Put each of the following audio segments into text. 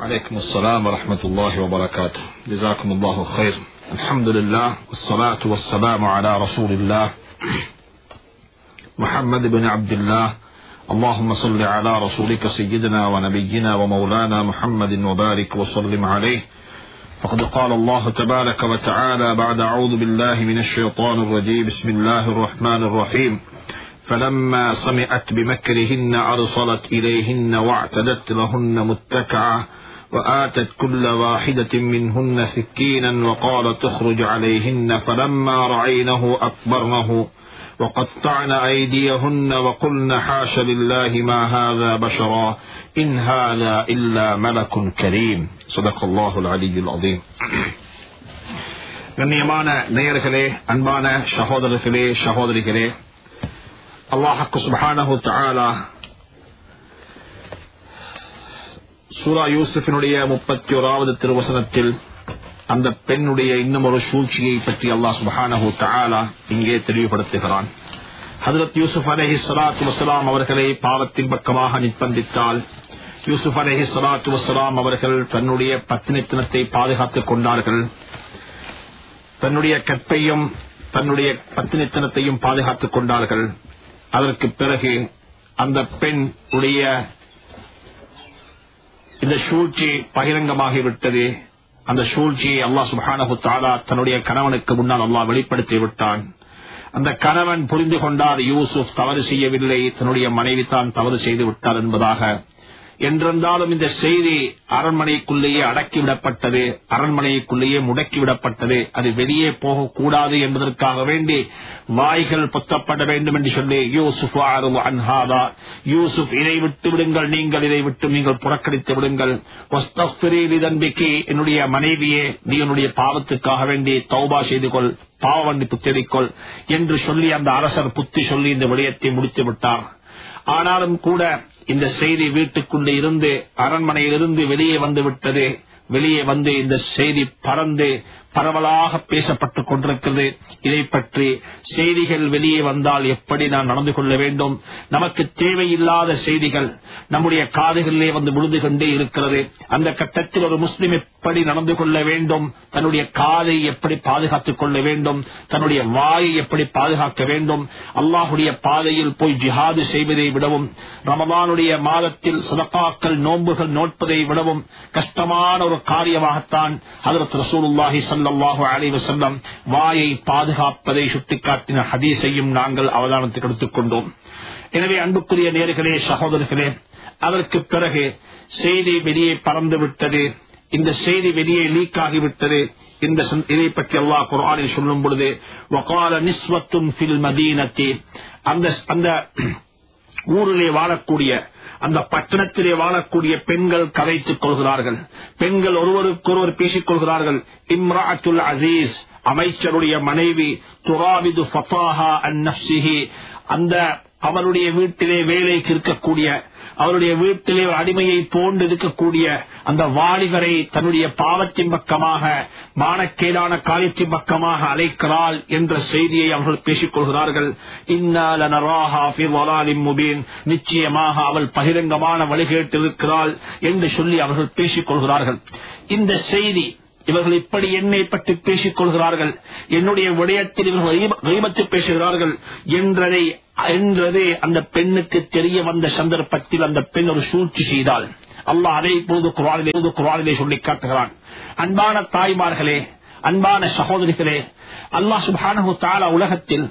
عليكم السلام ورحمة الله وبركاته. جزاكم الله خير. الحمد لله والصلاة والسلام على رسول الله محمد بن عبد الله. اللهم صل على رسولك سيدنا ونبينا ومولانا محمد وبارك وسلم عليه. فقد قال الله تبارك وتعالى بعد أعوذ بالله من الشيطان الرجيم. بسم الله الرحمن الرحيم. فلما سمعت بمكرهن أرسلت إليهن واعتدت لهن متكعا وآتت كل واحدة منهن سكينا وقالت اخرج عليهن فلما رأينه أكبرنه وقطعن أيديهن وقلن حاش لله ما هذا بشرا إن هذا إلا ملك كريم. صدق الله العلي العظيم. கண்ணியமான நேயர்களே, அன்பான சகோதரர்களே, சகோதரிகளே, அல்லாஹ் சுப்ஹானஹு தஆலா சூரா யூசுஃபினுடைய 31வது திருவசனத்தில் அந்த பெண்ணுடைய இன்னும் ஒரு சூழ்ச்சியை பற்றி அல்லாஹ் சுப்ஹானஹு தஆலா இங்கே தெளிவுபடுத்துகிறான். ஹஜ்ரத் யூசுப் அலைஹிஸ்ஸலாத்து வஸ்ஸலாம் அவர்களை பாவத்தின் பக்கமாக நிர்பந்தித்தால் யூசுப் அலைஹிஸ்ஸலாத்து வஸ்ஸலாம் அவர்கள் தன்னுடைய பத்தினித்தனத்தை பாதுகாத்துக் கொண்டார்கள். தன்னுடைய கற்பையும் தன்னுடைய பத்தினித்தனத்தையும் பாதுகாத்துக் கொண்டார்கள். அதற்கு பிறகு அந்த பெண் உடைய இந்த சூழ்ச்சி பகிரங்கமாகிவிட்டது. அந்த சூழ்ச்சியை அல்லாஹ் சுப்ஹானஹு தஆலா தன்னுடைய கணவனுக்கு முன்னால் அல்லாஹ் வெளிப்படுத்தி விட்டான். அந்த கணவன் புரிந்து கொண்டார், யூசுப் தவறு செய்யவில்லை, தன்னுடைய மனைவி தான் தவறு செய்து விட்டார் என்பதாக. என்றிருந்தாலும் இந்த செய்தி அரண்மனைக்குள்ளேயே அடக்கிவிடப்பட்டது, அரண்மனைக்குள்ளேயே முடக்கிவிடப்பட்டது. அது வெளியே போகக்கூடாது என்பதற்காக வேண்டி வாய்கள் பொத்தப்பட வேண்டும் என்று சொல்லி யூசுப் அருள் அன்ஹாதா, யூசுப் இதை விட்டு விடுங்கள், நீங்கள் இதை விட்டு நீங்கள் புறக்கணித்து விடுங்கள். என்னுடைய மனைவியே, நீ என்னுடைய பாவத்துக்காக வேண்டி தௌபா செய்து கொள், பாவ மன்னிப்பு தேடிக்கொள் என்று சொல்லி அந்த அரசர் புத்தி சொல்லி இந்த விடயத்தை முடித்து விட்டார். ஆனாலும் கூட இந்த செய்தி வீட்டுக்குள்ளே இருந்து அரண்மனையிலிருந்து வெளியே வந்து விட்டது. வெளியே வந்து இந்த செய்தி பறந்து பரவலாக பேசப்பட்டுக் கொண்டிருக்கிறது. இதை பற்றி செய்திகள் வெளியே வந்தால் எப்படி நான் நடந்து கொள்ள வேண்டும், நமக்கு தேவையில்லாத செய்திகள் நம்முடைய காதுகளிலே வந்து விழுந்து கொண்டே இருக்கிறது. அந்த கட்டத்தில் ஒரு முஸ்லிம் எப்படி நடந்து கொள்ள வேண்டும், தன்னுடைய காதை எப்படி பாதுகாத்துக் கொள்ள வேண்டும், தன்னுடைய வாயை எப்படி பாதுகாக்க வேண்டும், அல்லாஹுடைய பாதையில் போய் ஜிஹாது செய்வதை விடவும், ரமலானுடைய மாதத்தில் சதகாக்கள் நோன்புகள் நோட்பதை விடவும் கஷ்டமான ஒரு காரியமாகத்தான் ஹஜ்ரத் ரசூலுல்லாஹி ஸல்லல்லாஹு அலைஹி வஸல்லம் வாயை பாதுகாப்பதை சுட்டிக்காட்டின ஹதீஸையும் நாங்கள் அவதானத்துக்கு எடுத்துக் கொண்டோம். எனவே அன்புக்குரிய நேயர்களே, சகோதரர்களே, அதற்கு பிறகு செய்தி வெளியே பறந்து விட்டது. இந்த செய்தி வெளியே லீக் ஆகிவிட்டது. இதை பற்றி அல்லாஹ் குர்ஆனில் சொல்லும் பொழுது வகால நிஸ்வத்துன் ஃபில் மதீனத்தி, அந்த ஊரிலே வாழக்கூடிய அந்த பட்டணத்திலே வாழக்கூடிய பெண்கள் கதைத்துக் கொள்கிறார்கள். பெண்கள் ஒருவருக்கொருவர் பேசிக் கொள்கிறார்கள். இம்ராஅத்துல் அசீஸ், அமைச்சருடைய மனைவி, துராவிது ஃபதாஹா அன் நஃப்ஸிஹி, அந்த அவருடைய வீட்டிலே வேலைக்கு இருக்கக்கூடிய, அவருடைய வீட்டிலே ஒரு அடிமையை போன்று இருக்கக்கூடிய அந்த வாலிபரை தன்னுடைய பாவத்தின் பக்கமாக, மானக்கேடான காரியத்தின் பக்கமாக அழைக்கிறாள் என்ற செய்தியை அவர்கள் பேசிக் கொள்கிறார்கள். இன்னா லனராஹா ஃபீ ضلال முபீன், நிச்சயமாக அவள் பகிரங்கமான வழிகேட்டில் இருக்கிறாள் என்று சொல்லி அவர்கள் பேசிக் கொள்கிறார்கள். இந்த செய்தி, இவர்கள் இப்படி என்னை பற்றி பேசிக் கொள்கிறார்கள், என்னுடைய விடயத்தில் இவர்கள் கீபத்து பேசுகிறார்கள் என்றதே அந்த பெண்ணுக்கு தெரிய வந்த சந்தர்ப்பத்தில் அந்த பெண் ஒரு சூழ்ச்சி செய்தால் அல்லாஹ் அதை குர்ஆனிலே சொல்லி காட்டுகிறான். அன்பான தாய்மார்களே, அன்பான சகோதரிகளே, அல்லாஹ் சுப்ஹானஹு தஆலா உலகத்தில்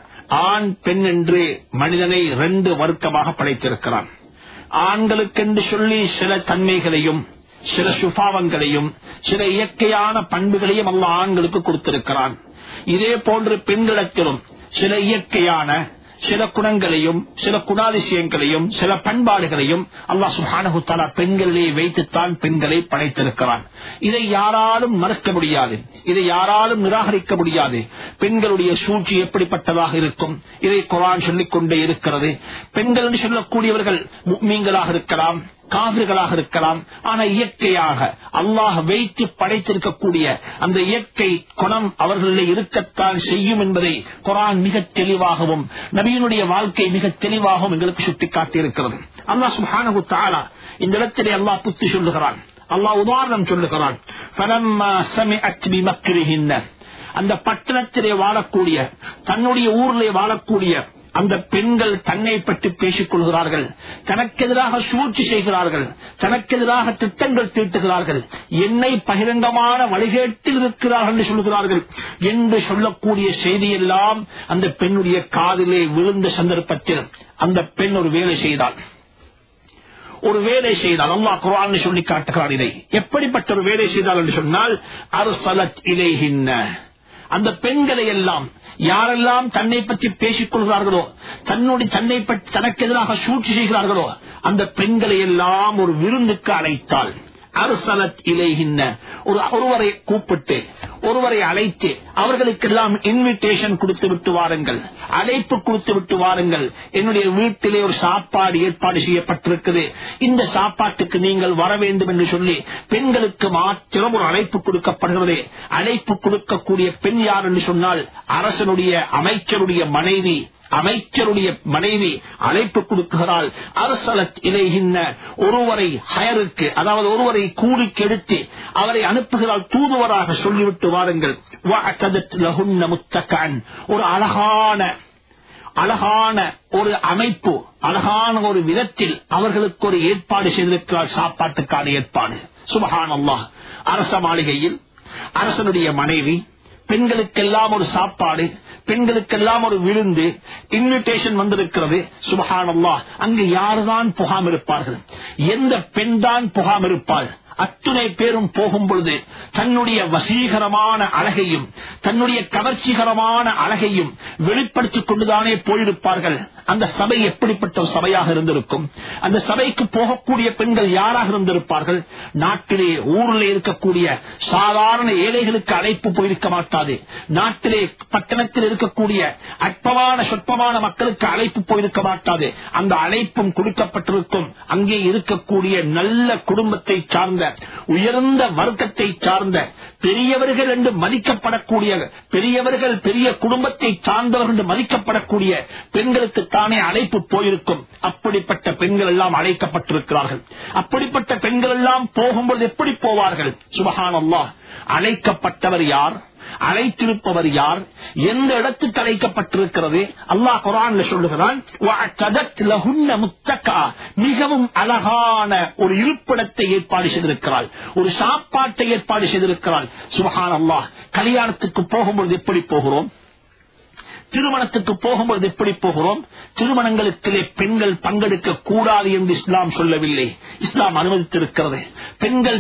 ஆண் பெண் என்று மனிதனை 2 வர்க்கமாக படைத்திருக்கிறான். ஆண்களுக்கென்று சொல்லி சில தன்மைகளையும் சில சுபாவங்களையும் சில இயற்கையான பண்புகளையும் அல்லாஹ் ஆண்களுக்கு கொடுத்திருக்கிறான். இதே போன்று பெண்களிடத்திலும் சில இயற்கையான சில குணங்களையும் சில குணாதிசயங்களையும் சில பண்பாடுகளையும் அல்லாஹ் சுப்ஹானஹு தஆலா பெண்களிலே வைத்துத்தான் பெண்களை படைத்திருக்கிறான். இதை யாராலும் மறுக்க முடியாது, இதை யாராலும் நிராகரிக்க முடியாது. பெண்களுடைய சூழ்ச்சி எப்படிப்பட்டதாக இருக்கும் இதை குர்ஆன் சொல்லிக் கொண்டே இருக்கிறது. பெண்கள் என்று சொல்லக்கூடியவர்கள் முஃமின்களாக இருக்கலாம், காஃபிர்களாக இருக்கலாம். ஆனா இயற்கையாக அல்லாஹ் வைத்து படைத்திருக்கக்கூடிய அந்த இயற்கை குணம் அவர்களிலே இருக்கத்தான் செய்யும் என்பதை குர்ஆன் மிக தெளிவாகவும் நபியினுடைய வாழ்க்கை மிக தெளிவாகவும் எங்களுக்கு சுட்டிக்காட்டி இருக்கிறது. அல்லாஹ் சுப்ஹானஹு தஆலா இந்த இடத்திலே அல்லாஹ் புத்தி சொல்லுகிறான். அல்லாஹ் உதாரணம் சொல்லுகிறான். ஃபலம்மா சமிஅத் பிமக்ரிஹின்ன, அந்த பட்டணத்திலே வாழக்கூடிய, தன்னுடைய ஊரிலே வாழக்கூடிய அந்த பெண்கள் தன்னை பற்றி பேசிக் கொள்கிறார்கள், தனக்கெதிராக சூழ்ச்சி செய்கிறார்கள், தனக்கெதிராக திட்டங்கள் தீட்டுகிறார்கள், என்னை பகிரங்கமான வழிகேட்டில் இருக்கிறார்கள் என்று சொல்கிறார்கள் என்று சொல்லக்கூடிய செய்தியெல்லாம் அந்த பெண்ணுடைய காதிலே விழுந்த சந்தர்ப்பத்தில் அந்த பெண் ஒரு வேலை செய்தாள். அல்லாஹ் குர்ஆனில் சொல்லி காட்டுகிறார். இதை எப்படிப்பட்ட ஒரு வேலை செய்தால் என்று சொன்னால், அர்ஸலத் இலைஹின்ன, அந்த பெண்களை எல்லாம் யாரெல்லாம் தன்னை பற்றி பேசிக் கொள்கிறார்களோ, தன்னை பற்றி தனக்கு எதிராக சூழ்ச்சி செய்கிறார்களோ, அந்த பெண்களை எல்லாம் ஒரு விருந்துக்கு அழைத்தாள். அர்ஸலத் இலைஹின்ன, ஒருவரை கூப்பிட்டு, ஒருவரை அழைத்து அவர்களுக்கெல்லாம் இன்விடேஷன் கொடுத்து விட்டு வாருங்கள், அழைப்பு கொடுத்து விட்டு வாருங்கள், என்னுடைய வீட்டிலே ஒரு சாப்பாடு ஏற்பாடு செய்யப்பட்டிருக்கிறது, இந்த சாப்பாட்டுக்கு நீங்கள் வர வேண்டும் என்று சொல்லி பெண்களுக்கு மாத்திரம் ஒரு அழைப்பு கொடுக்கப்படுகிறது. அழைப்பு கொடுக்கக்கூடிய பெண் யார் என்று சொன்னால், அரசனுடைய அமைச்சருடைய மனைவி அழைப்பு கொடுக்கிறாள். அர்ஸலத் இலைஹின்ன, ஒருவரை ஹயருக்கு, அதாவது ஒருவரை கூலிக்கு எடுத்து அவரை அனுப்புகிறாள், தூதுவராக சொல்லிவிட்டு வாருங்கள். வஅதத் லஹுன்ன முத்தகன், ஒரு அழகான ஒரு அமைப்பு, அழகான ஒரு விதத்தில் அவர்களுக்கு ஒரு ஏற்பாடு செய்திருக்கிறார், சாப்பாட்டுக்கான ஏற்பாடு. சுப்ஹானல்லாஹ். அரச மாளிகையில் அரசனுடைய மனைவி, பெண்களுக்கெல்லாம் ஒரு சாப்பாடு, பெண்களுக்கெல்லாம் ஒரு விருந்து, இன்விடேஷன் வந்திருக்கிறது. சுப்ஹானல்லாஹ். அங்கு யாருதான் புகாம் இருப்பார்கள்? எந்த பெண் தான் புகாம் இருப்பாள்? அத்துணை பேரும் போகும் பொழுது தன்னுடைய வசீகரமான அழகையும் தன்னுடைய கவர்ச்சிகரமான அழகையும் வெளிப்படுத்திக் கொண்டுதானே போயிருப்பார்கள். அந்த சபை எப்படிப்பட்ட ஒரு சபையாக இருந்திருக்கும்? அந்த சபைக்கு போகக்கூடிய பெண்கள் யாராக இருந்திருப்பார்கள்? நாட்டிலே ஊரிலே இருக்கக்கூடிய சாதாரண ஏழைகளுக்கு அழைப்பு போயிருக்க மாட்டாது. நாட்டிலே பட்டணத்தில் இருக்கக்கூடிய அற்பமான சொற்பமான மக்களுக்கு அழைப்பு போயிருக்க மாட்டாது. அந்த அழைப்பும் கொடுக்கப்பட்டிருக்கும். அங்கே இருக்கக்கூடிய நல்ல குடும்பத்தை சார்ந்த, உயர்ந்த வர்க்கத்தை சார்ந்த, பெரியவர்கள் என்று மதிக்கப்படக்கூடிய, பெரியவர்கள் பெரிய குடும்பத்தை சார்ந்தவர்கள் என்று மதிக்கப்படக்கூடிய பெண்களுக்கு தானே அழைப்பு போயிருக்கும். அப்படிப்பட்ட பெண்கள் எல்லாம் அழைக்கப்பட்டிருக்கிறார்கள். அப்படிப்பட்ட பெண்கள் எல்லாம் போகும்போது எப்படி போவார்கள்? சுப்ஹானல்லாஹ். அழைக்கப்பட்டவர் யார்? அழைத்திருப்பவர் யார்? எந்த இடத்துக்கு அழைக்கப்பட்டிருக்கிறது? அல்லாஹ் குர்ஆன்ல சொல்லுகிறான், வஅதத் லஹுன்ன முத்தகா, மிகவும் அழகான ஒரு இருப்பிடத்தை ஏற்பாடு செய்திருக்கிறாள், ஒரு சாப்பாட்டை ஏற்பாடு செய்திருக்கிறாள். சுப்ஹானல்லாஹ். கல்யாணத்துக்கு போகும்போது எப்படி போகிறோம்? திருமணத்துக்கு போகும்போது எப்படி போகிறோம்? திருமணங்களுக்கிலே பெண்கள் பங்கெடுக்க கூடாது என்று இஸ்லாம் சொல்லவில்லை. இஸ்லாம் அனுமதித்திருக்கிறது. பெண்கள்